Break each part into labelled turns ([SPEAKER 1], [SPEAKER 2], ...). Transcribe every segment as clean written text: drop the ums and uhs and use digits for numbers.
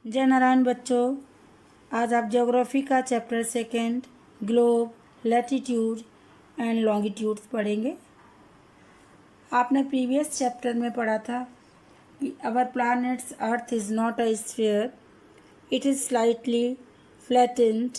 [SPEAKER 1] जय नारायण बच्चों, आज आप ज्योग्राफी का chapter second globe, latitude and longitudes पढ़ेंगे। आपने प्रीवियस चैप्टर में पढ़ा था कि our planets Earth is not a sphere, it is slightly flattened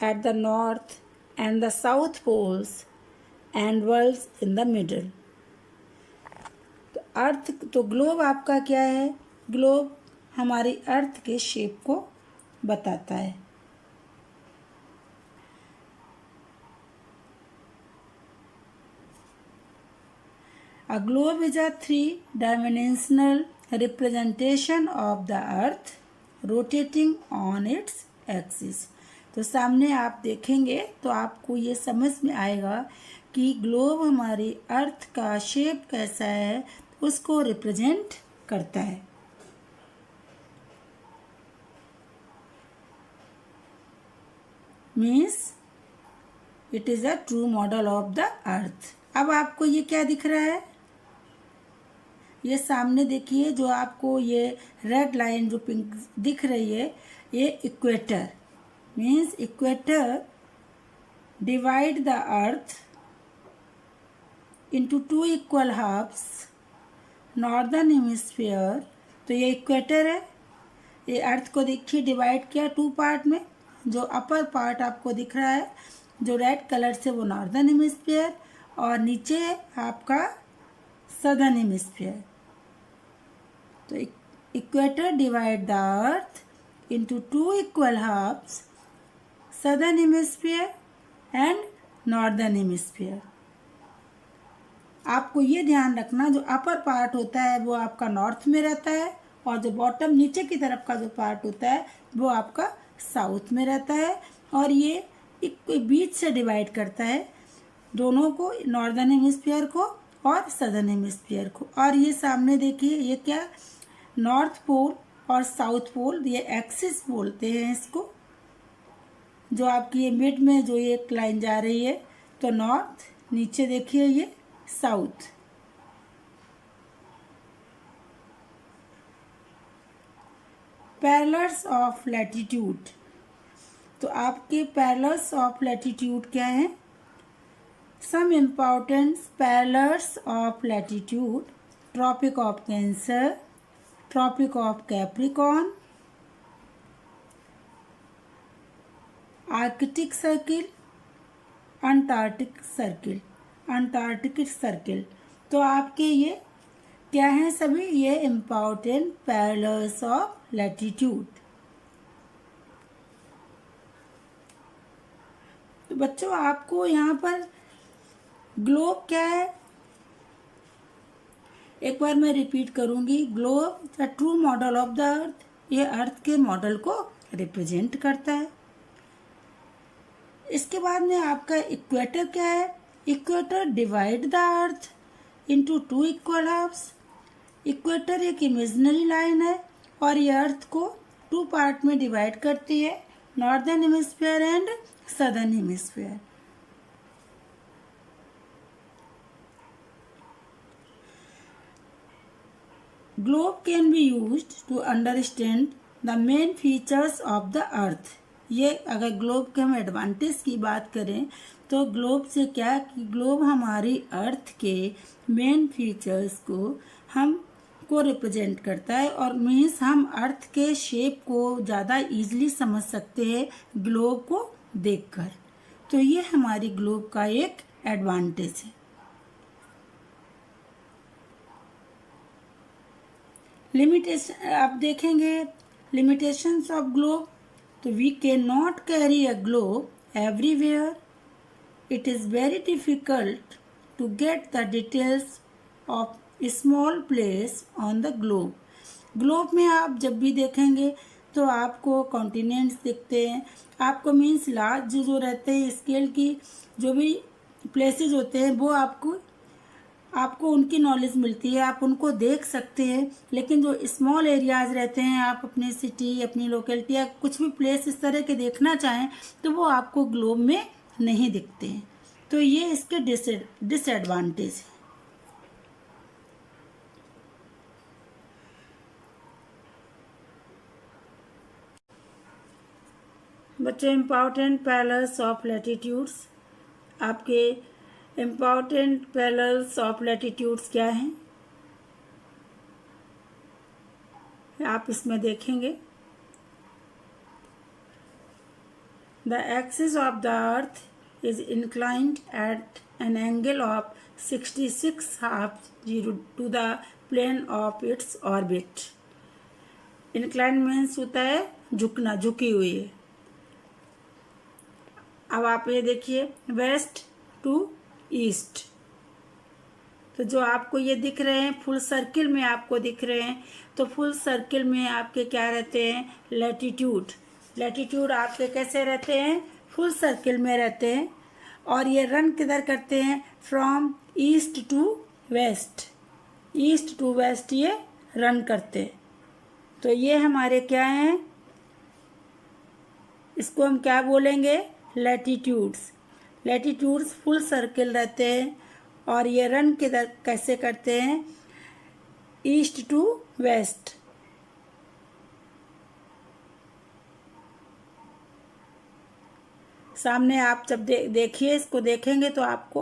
[SPEAKER 1] at the north and the south poles and worlds in the middle. तो globe आपका क्या है? ग्लोब हमारी अर्थ के शेप को बताता है। A globe is a three-dimensional representation of the earth rotating on its axis। तो सामने आप देखेंगे तो आपको ये समझ में आएगा कि ग्लोब हमारी अर्थ का शेप कैसा है, उसको रिप्रेजेंट करता है। Means it is a true model of the अर्थ। अब आपको ये क्या दिख रहा है? ये सामने देखिए, जो आपको ये रेड लाइन जो पिंक दिख रही है, ये equator. Means equator divide the earth into two equal halves. Northern hemisphere, तो ये इक्वेटर है। ये अर्थ को देखिए डिवाइड किया टू पार्ट में। जो अपर पार्ट आपको दिख रहा है जो रेड कलर से, वो नॉर्दर्न हेमिस्फीयर, और नीचे आपका सदर्न हेमिस्फीयर। तो equator divide the earth into two equal halves, southern hemisphere and northern hemisphere. आपको ये ध्यान रखना, जो अपर पार्ट होता है वो आपका नॉर्थ में रहता है, और जो बॉटम नीचे की तरफ का जो पार्ट होता है वो आपका साउथ में रहता है। और ये बीच से डिवाइड करता है दोनों को, नॉर्दर्न हेमिस्फीयर को और सदर्न हेमिस्फीयर को। और ये सामने देखिए, ये क्या, नॉर्थ पोल और साउथ पोल, ये एक्सिस बोलते हैं इसको। जो आपकी ये मिड में जो ये लाइन जा रही है, तो नॉर्थ, नीचे देखिए ये साउथ। पैरेलल्स ऑफ लैटिट्यूड, तो आपके पैरेलल्स ऑफ लैटिट्यूड क्या हैं? Some important parallels of latitude: Tropic of Cancer, Tropic of Capricorn, Arctic Circle, Antarctic Circle, Antarctic Circle. तो आपके ये क्या हैं सभी? ये इम्पॉर्टेंट पैरेलल्स ऑफ लैटिट्यूड। तो बच्चों, आपको यहाँ पर ग्लोब क्या है, एक बार मैं रिपीट करूंगी। Globe the true model of the earth, ये अर्थ के मॉडल को रिप्रेजेंट करता है। इसके बाद में आपका इक्वेटर क्या है? Equator divide the earth into two equal halves. Equator एक इमेजिनरी लाइन है और ये अर्थ को टू पार्ट में डिवाइड करती है, northern hemisphere and southern hemisphere. Globe can be used to understand the main features of the earth. ये अगर ग्लोब के हम एडवांटेज की बात करें तो ग्लोब से क्या कि ग्लोब हमारी अर्थ के मेन फीचर्स को रिप्रेजेंट करता है, और मीन्स हम अर्थ के शेप को ज़्यादा इजीली समझ सकते हैं ग्लोब को देखकर। तो ये हमारी ग्लोब का एक एडवांटेज है। लिमिटेशन आप देखेंगे, लिमिटेशंस ऑफ ग्लोब, तो we can not carry a globe everywhere. It is very difficult to get the details of small place on the globe. Globe में आप जब भी देखेंगे तो आपको कॉन्टिनेंट्स दिखते हैं, आपको मीन्स लार्ज जो रहते हैं स्केल की जो भी प्लेसेस होते हैं वो आपको उनकी नॉलेज मिलती है, आप उनको देख सकते हैं। लेकिन जो स्मॉल एरियाज रहते हैं, आप अपनी सिटी, अपनी लोकेलिटी या कुछ भी प्लेस इस तरह के देखना चाहें तो वो आपको ग्लोब में नहीं दिखते हैं। तो ये इसके डिसएडवांटेज है। बच्चों इम्पॉर्टेंट पैरेलल्स ऑफ लैटिट्यूड्स, आपके इम्पॉर्टेंट पैरेलल्स ऑफ लैटिट्यूड्स क्या हैं आप इसमें देखेंगे। The axis of the earth is inclined at an angle of 66.5 to the plane of its orbit. Inclined means होता है झुकना, झुकी हुई है। अब आप ये देखिए वेस्ट टू ईस्ट, तो जो आपको ये दिख रहे हैं फुल सर्किल में आपको दिख रहे हैं, तो फुल सर्किल में आपके क्या रहते हैं, लैटिट्यूड। लैटिट्यूड आपके कैसे रहते हैं, फुल सर्किल में रहते हैं, और ये रन किधर करते हैं, from east to west, east to west ये रन करते हैं। तो ये हमारे क्या हैं, इसको हम क्या बोलेंगे, लैटिट्यूड्स। लैटिट्यूड्स फुल सर्किल रहते हैं और ये रन किधर कैसे करते हैं, ईस्ट टू वेस्ट। सामने आप जब देखिए इसको देखेंगे तो आपको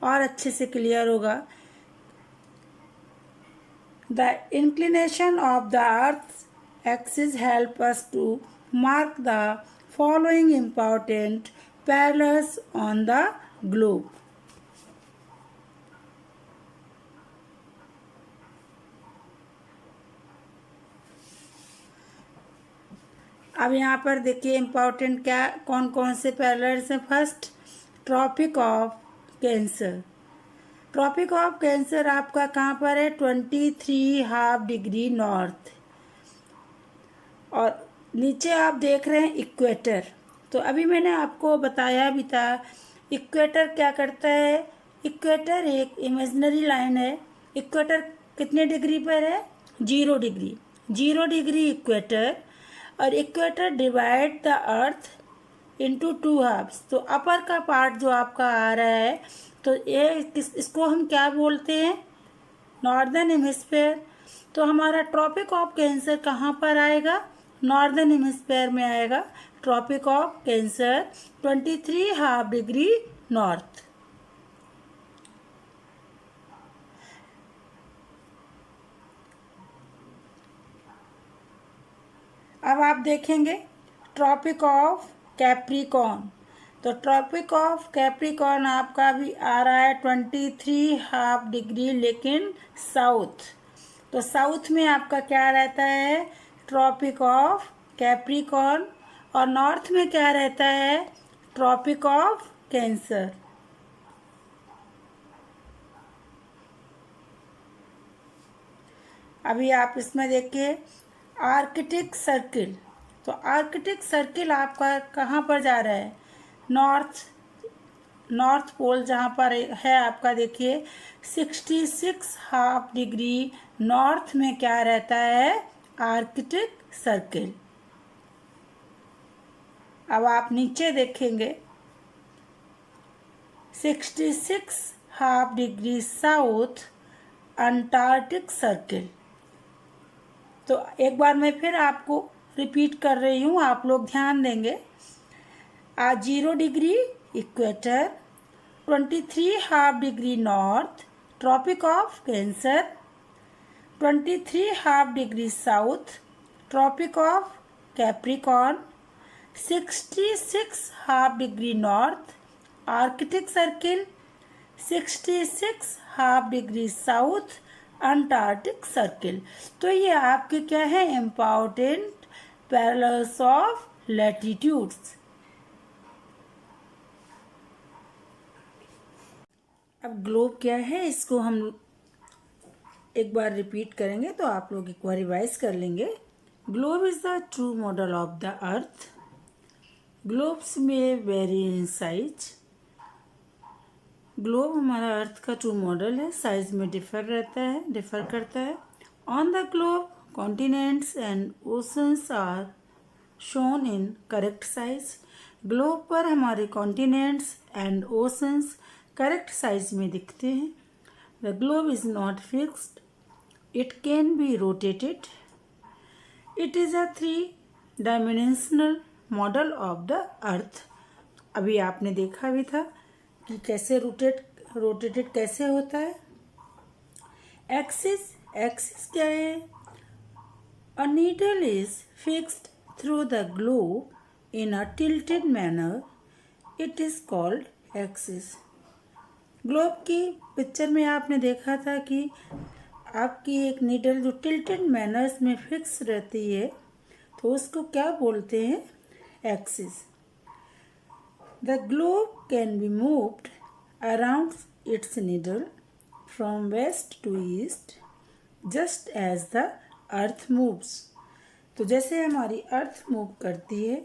[SPEAKER 1] और अच्छे से क्लियर होगा। The inclination of the earth axis help us to mark the following important parallels on the globe. अब यहाँ पर देखिए इम्पॉर्टेंट क्या कौन कौन से पैरेलल्स हैं। First, Tropic of Cancer. Tropic of Cancer आपका कहाँ पर है, 23.5 डिग्री नॉर्थ, और नीचे आप देख रहे हैं इक्वेटर। तो अभी मैंने आपको बताया भी था इक्वेटर क्या करता है। इक्वेटर एक इमेजिनरी लाइन है। इक्वेटर कितने डिग्री पर है, 0 डिग्री, 0 डिग्री इक्वेटर। और equator divide the earth into 2 halves. तो अपर का पार्ट जो आपका आ रहा है, तो ये इसको हम क्या बोलते हैं, नॉर्दर्न हेमिस्फेयर। तो हमारा ट्रॉपिक ऑफ कैंसर कहाँ पर आएगा, नॉर्दर्न हेमिस्फेयर में आएगा। Tropic of Cancer 23.5 degree north. अब आप देखेंगे ट्रॉपिक ऑफ कैप्रिकॉर्न। तो ट्रॉपिक ऑफ कैप्रिकॉर्न आपका भी आ रहा है 23.5 डिग्री, लेकिन साउथ। तो साउथ में आपका क्या रहता है, ट्रॉपिक ऑफ कैप्रिकॉर्न, और नॉर्थ में क्या रहता है, ट्रॉपिक ऑफ कैंसर। अभी आप इसमें देखिए आर्कटिक सर्किल। तो आर्कटिक सर्किल आपका कहाँ पर जा रहा है, नॉर्थ पोल जहाँ पर है आपका, देखिए 66.5 डिग्री नॉर्थ में क्या रहता है, आर्कटिक सर्किल। अब आप नीचे देखेंगे 66.5 डिग्री साउथ, अंटार्कटिक सर्किल। तो एक बार मैं फिर आपको रिपीट कर रही हूँ, आप लोग ध्यान देंगे। 0 degree equator, 23.5 degree north, Tropic of Cancer, 23.5 degree south, Tropic of Capricorn, 66.5 degree north, Arctic Circle, 66.5 degree south, Antarctic Circle. तो ये आपके क्या है, इम्पॉर्टेंट पैरेलल्स ऑफ लैटिट्यूड्स। अब ग्लोब क्या है, इसको हम एक बार रिपीट करेंगे तो आप लोग एक बार रिवाइज कर लेंगे। Globe is the true model of the earth. Globes में वेरी इन साइज। ग्लोब हमारा अर्थ का ट्रू मॉडल है, साइज में डिफर करता है। On the globe continents and oceans are shown in correct size. Globe पर हमारे continents and oceans correct size में दिखते हैं। The globe is not fixed, it can be rotated. It is a 3 dimensional model of the earth. अभी आपने देखा भी था कि कैसे रोटेटेड कैसे होता है। एक्सिस क्या है? A needle is fixed through the globe in a tilted manner, it is called axis. Globe की पिक्चर में आपने देखा था कि आपकी एक नीडल जो टिल्टेड मैनर्स में फिक्स रहती है तो उसको क्या बोलते हैं? Axis. The globe can be moved around its needle from west to east just as the earth moves. तो जैसे हमारी अर्थ मूव करती है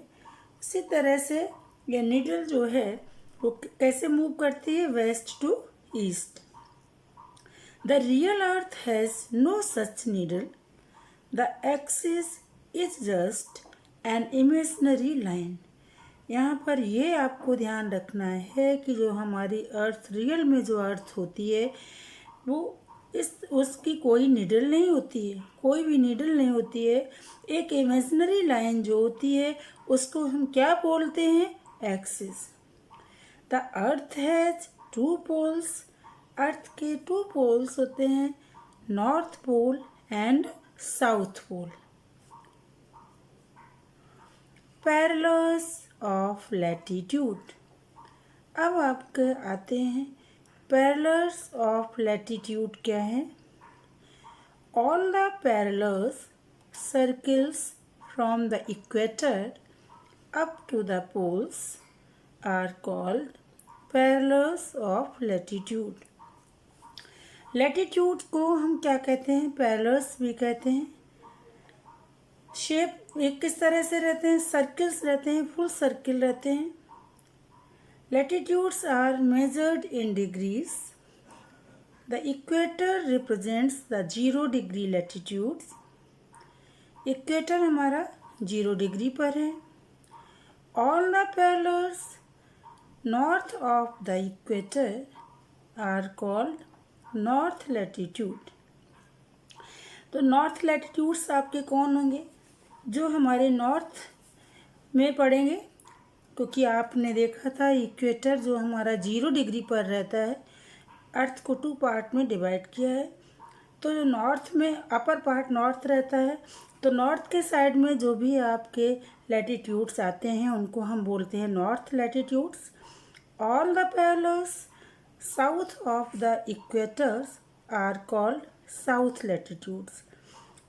[SPEAKER 1] उसी तरह से ये नीडल जो है वो कैसे मूव करती है? West to east. The real earth has no such needle, the axis is just an imaginary line. यहाँ पर ये आपको ध्यान रखना है कि जो हमारी अर्थ रियल में जो अर्थ होती है वो उसकी कोई नीडल नहीं होती है, कोई भी नीडल नहीं होती है। एक इमेजिनरी लाइन जो होती है उसको हम क्या बोलते हैं? Axis. The Earth has two poles. Earth के टू पोल्स होते हैं, north pole and south pole. Parallels of latitude. अब आपके आते हैं पैरेलल्स ऑफ लैटिट्यूड क्या है? All the parallels circles from the equator up to the poles are called parallels of latitude. Latitude को हम क्या कहते हैं? पैरेलल्स भी कहते हैं। शेप एक किस तरह से रहते हैं? सर्कल्स रहते हैं, फुल सर्किल रहते हैं। Latitudes are measured in degrees. The equator represents the 0 degree latitudes. Equator हमारा 0 डिग्री पर है। All the parallels north of the equator are called north latitude. तो नॉर्थ लैटिट्यूड्स आपके कौन होंगे? जो हमारे नॉर्थ में पड़ेंगे, क्योंकि आपने देखा था इक्वेटर जो हमारा 0 डिग्री पर रहता है, अर्थ को 2 पार्ट में डिवाइड किया है। तो जो नॉर्थ में अपर पार्ट नॉर्थ रहता है, तो नॉर्थ के साइड में जो भी आपके लैटिट्यूड्स आते हैं उनको हम बोलते हैं north latitudes. All the parallels south of the equators are called south latitudes.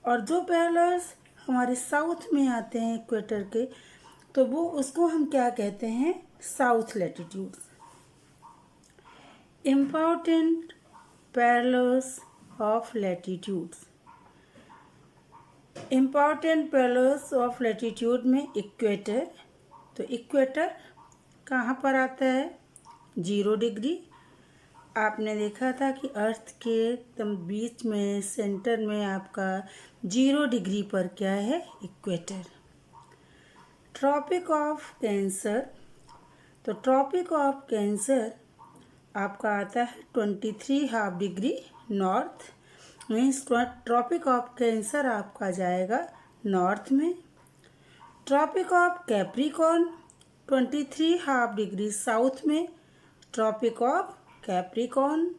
[SPEAKER 1] और जो पैरेलल्स हमारे साउथ में आते हैं इक्वेटर के, तो वो उसको हम क्या कहते हैं? South latitudes. Important parallels of latitudes. Important parallels of latitude में इक्वेटर, तो इक्वेटर कहाँ पर आता है? 0 डिग्री। आपने देखा था कि अर्थ के एकदम बीच में सेंटर में आपका 0 डिग्री पर क्या है? इक्वेटर। ट्रॉपिक ऑफ कैंसर, तो ट्रॉपिक ऑफ कैंसर आपका आता है 23½ degree north. Means tropic of Cancer आपका जाएगा नॉर्थ में। Tropic of Capricorn 23½ degree south में। Tropic of Capricorn.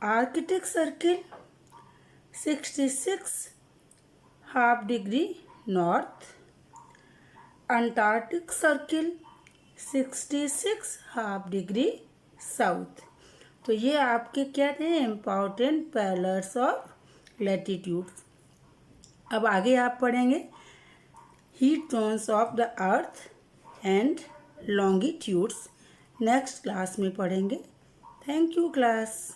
[SPEAKER 1] Arctic circle 66½ degree north. Antarctic circle 66½ degree south. तो ये आपके क्या थे? Important parallels of latitudes. अब आगे आप पढ़ेंगे heat zones of the Earth and longitudes. Next class में पढ़ेंगे। Thank you class.